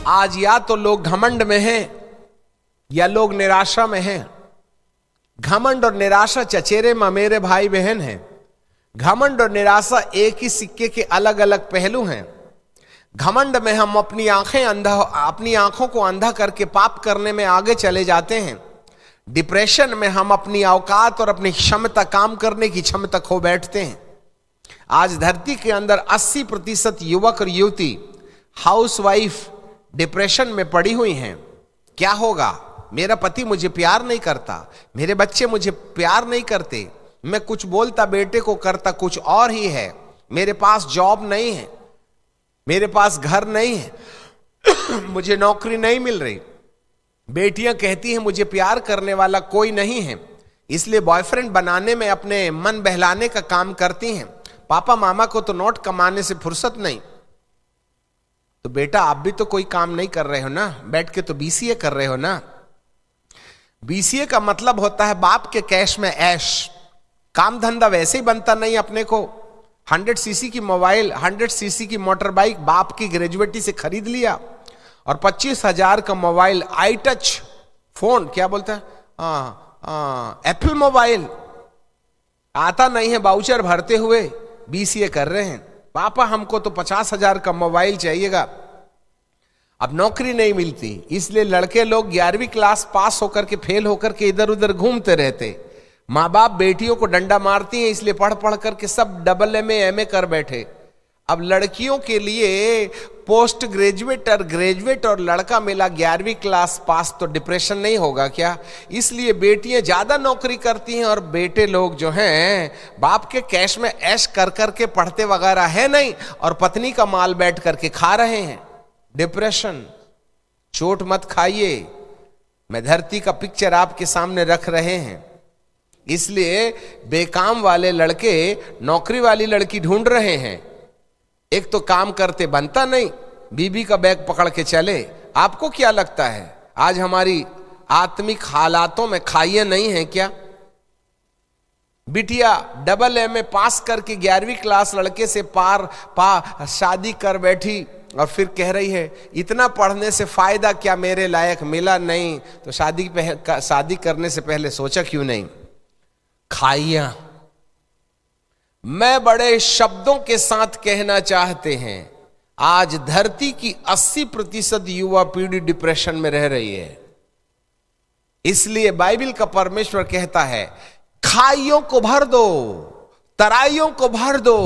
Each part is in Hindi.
आज या तो लोग घमंड में हैं या लोग निराशा में हैं। घमंड और निराशा चचेरे ममेरे भाई बहन हैं। घमंड और निराशा एक ही सिक्के के अलग अलग पहलू हैं। घमंड में हम अपनी आंखों को अंधा करके पाप करने में आगे चले जाते हैं। डिप्रेशन में हम अपनी औकात और अपनी क्षमता, काम करने की क्षमता खो बैठते हैं। आज धरती के अंदर 80% युवक और युवती हाउसवाइफ डिप्रेशन में पड़ी हुई हैं। क्या होगा? मेरा पति मुझे प्यार नहीं करता, मेरे बच्चे मुझे प्यार नहीं करते, मैं कुछ बोलता बेटे को करता कुछ और ही है, मेरे पास जॉब नहीं है, मेरे पास घर नहीं है, मुझे नौकरी नहीं मिल रही। बेटियां कहती हैं मुझे प्यार करने वाला कोई नहीं है, इसलिए बॉयफ्रेंड बनाने में अपने मन बहलाने का काम करती हैं। पापा मामा को तो नोट कमाने से फुर्सत नहीं। तो बेटा आप भी तो कोई काम नहीं कर रहे हो ना, बैठ के तो बीसीए कर रहे हो ना। बीसीए का मतलब होता है बाप के कैश में ऐश। काम धंधा वैसे ही बनता नहीं अपने को। 100 सीसी की मोबाइल, 100 सीसी की मोटर बाइक बाप की ग्रेजुएटी से खरीद लिया और 25,000 का मोबाइल, आई टच फोन, क्या बोलता है, एप्पल मोबाइल आता नहीं है, बाउचर भरते हुए बीसीए कर रहे हैं। पापा हमको तो 50,000 का मोबाइल चाहिएगा। अब नौकरी नहीं मिलती, इसलिए लड़के लोग 11वीं क्लास पास होकर के फेल होकर के इधर उधर घूमते रहते। माँ बाप बेटियों को डंडा मारती हैं, इसलिए पढ़ पढ़ करके सब AA MA कर बैठे। अब लड़कियों के लिए पोस्ट ग्रेजुएट और ग्रेजुएट और लड़का मिला 11वीं क्लास पास, तो डिप्रेशन नहीं होगा क्या? इसलिए बेटियां ज्यादा नौकरी करती हैं और बेटे लोग जो हैं बाप के कैश में ऐश कर करके पढ़ते वगैरह है नहीं और पत्नी का माल बैठ करके खा रहे हैं। डिप्रेशन। चोट मत खाइए, मैं धरती का पिक्चर आपके सामने रख रहे हैं। इसलिए बेकाम वाले लड़के नौकरी वाली लड़की ढूंढ रहे हैं। एक तो काम करते बनता नहीं, बीबी का बैग पकड़ के चले। आपको क्या लगता है आज हमारी आत्मिक हालातों में खाइए नहीं है क्या? बिटिया AA पास करके 11वीं क्लास लड़के से शादी कर बैठी और फिर कह रही है इतना पढ़ने से फायदा क्या, मेरे लायक मिला नहीं, तो शादी करने से पहले सोचा क्यों नहीं? खाइया। मैं बड़े शब्दों के साथ कहना चाहते हैं, आज धरती की 80% युवा पीढ़ी डिप्रेशन में रह रही है। इसलिए बाइबल का परमेश्वर कहता है खाइयों को भर दो, तराइयों को भर दो।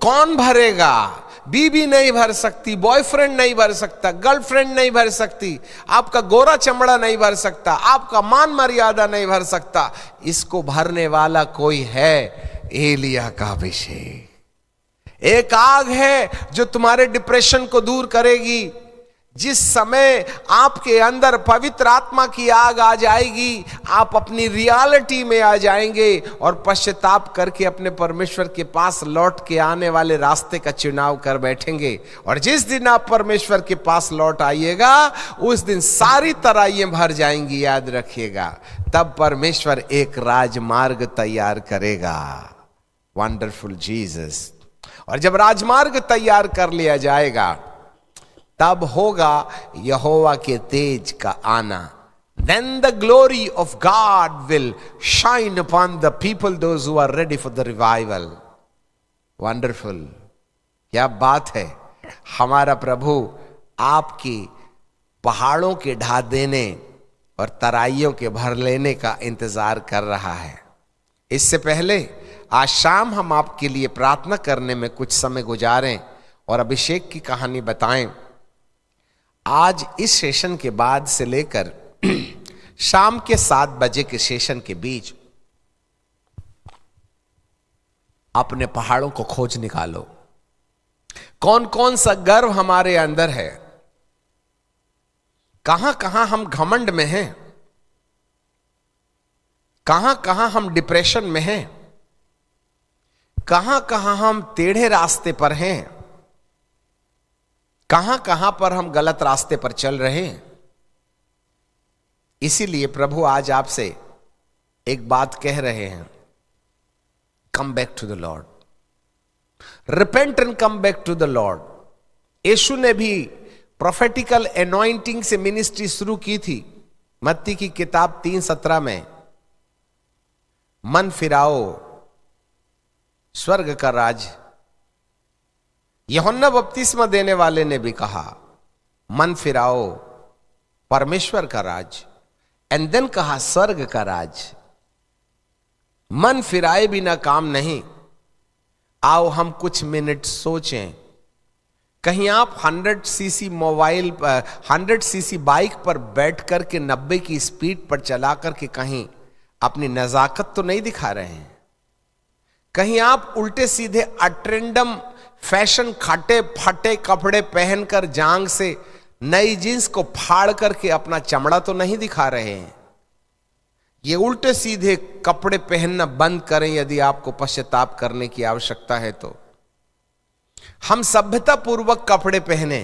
कौन भरेगा? बीबी नहीं भर सकती, बॉयफ्रेंड नहीं भर सकता, गर्लफ्रेंड नहीं भर सकती, आपका गोरा चमड़ा नहीं भर सकता, आपका मान मर्यादा नहीं भर सकता। इसको भरने वाला कोई है, एलिया का अभिषेक। एक आग है जो तुम्हारे डिप्रेशन को दूर करेगी। जिस समय आपके अंदर पवित्र आत्मा की आग आ जाएगी, आप अपनी रियलिटी में आ जाएंगे और पश्चाताप करके अपने परमेश्वर के पास लौट के आने वाले रास्ते का चुनाव कर बैठेंगे। और जिस दिन आप परमेश्वर के पास लौट आइएगा, उस दिन सारी तराइयां भर जाएंगी, याद रखिएगा। तब परमेश्वर एक राजमार्ग तैयार करेगा। Wonderful Jesus. और जब राजमार्ग तैयार कर लिया जाएगा, तब होगा यहोवा के तेज का आना। Then the glory of God will shine upon the people, those who are ready for the revival. Wonderful. क्या बात है। हमारा प्रभु आपकी पहाड़ों के ढा देने और तराइयों के भर लेने का इंतजार कर रहा है। इससे पहले आज शाम हम आपके लिए प्रार्थना करने में कुछ समय गुजारें और अभिषेक की कहानी बताएं। आज इस सेशन के बाद से लेकर शाम के 7 बजे के सेशन के बीच अपने पहाड़ों को खोज निकालो। कौन कौन सा गर्व हमारे अंदर है, कहां कहां हम घमंड में हैं, कहां कहां हम डिप्रेशन में हैं, कहां कहां हम टेढ़े रास्ते पर हैं, कहां कहां पर हम गलत रास्ते पर चल रहे हैं। इसीलिए प्रभु आज आपसे एक बात कह रहे हैं, come back to the lord, repent and come back to the lord. Yeshu ने भी प्रोफेटिकल एनॉइंटिंग से मिनिस्ट्री शुरू की थी। मत्ती की किताब 3:17 में, मन फिराओ स्वर्ग का राज। यूहन्ना बपतिस्मा देने वाले ने भी कहा मन फिराओ परमेश्वर का राज, एंड देन कहा स्वर्ग का राज। मन फिराए बिना काम नहीं। आओ हम कुछ मिनट सोचें, कहीं आप 100 सीसी मोबाइल 100 सीसी बाइक पर बैठ करके 90 की स्पीड पर चला करके कहीं अपनी नजाकत तो नहीं दिखा रहे हैं? कहीं आप उल्टे सीधे अट्रेंडम फैशन खाटे फटे कपड़े पहनकर जांग से नई जींस को फाड़ करके अपना चमड़ा तो नहीं दिखा रहे हैं? ये उल्टे सीधे कपड़े पहनना बंद करें यदि आपको पश्चाताप करने की आवश्यकता है तो। हम सभ्यता पूर्वक कपड़े पहने।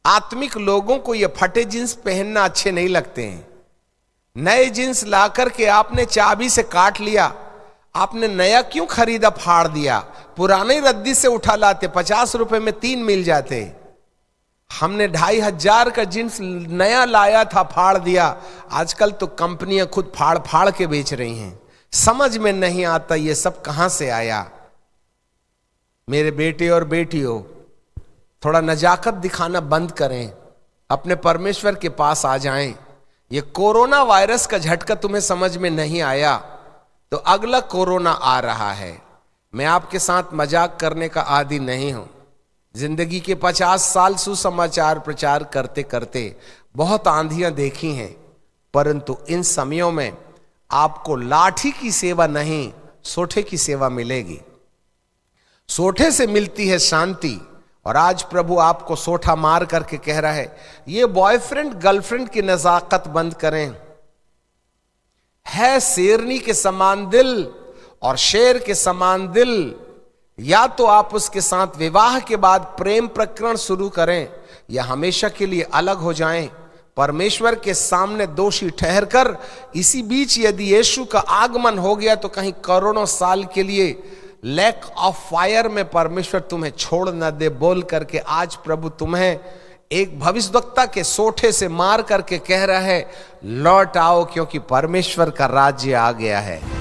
आत्मिक लोगों को ये फटे जींस पहनना अच्छे नहीं लगते हैं। नए जींस ला करके आपने चाबी से काट लिया, आपने नया क्यों खरीदा, फाड़ दिया? पुराने रद्दी से उठा लाते, 50 रुपए में 3 मिल जाते। हमने 2500 का जींस नया लाया था, फाड़ दिया। आजकल तो कंपनियां खुद फाड़ फाड़ के बेच रही हैं। समझ में नहीं आता ये सब कहां से आया। मेरे बेटे और बेटियों, थोड़ा नजाकत दिखाना बंद करें, अपने परमेश्वर के पास आ जाएं। ये कोरोना वायरस का झटका तुम्हें समझ में नहीं आया तो अगला कोरोना आ रहा है। मैं आपके साथ मजाक करने का आदी नहीं हूं। जिंदगी के 50 साल सुसमाचार प्रचार करते करते बहुत आंधियां देखी हैं, परंतु इन समयों में आपको लाठी की सेवा नहीं, सोठे की सेवा मिलेगी। सोठे से मिलती है शांति, और आज प्रभु आपको सोठा मार करके कह रहा है ये बॉयफ्रेंड गर्लफ्रेंड की नजाकत बंद करें। है शेरनी के समान दिल और शेर के समान दिल, या तो आप उसके साथ विवाह के बाद प्रेम प्रकरण शुरू करें या हमेशा के लिए अलग हो जाएं, परमेश्वर के सामने दोषी ठहरकर। इसी बीच यदि यीशु का आगमन हो गया तो कहीं करोड़ों साल के लिए लैक ऑफ फायर में परमेश्वर तुम्हें छोड़ न दे बोल करके आज प्रभु तुम्हें एक भविष्यवक्ता के सोठे से मार करके कह रहा है लौट आओ, क्योंकि परमेश्वर का राज्य आ गया है।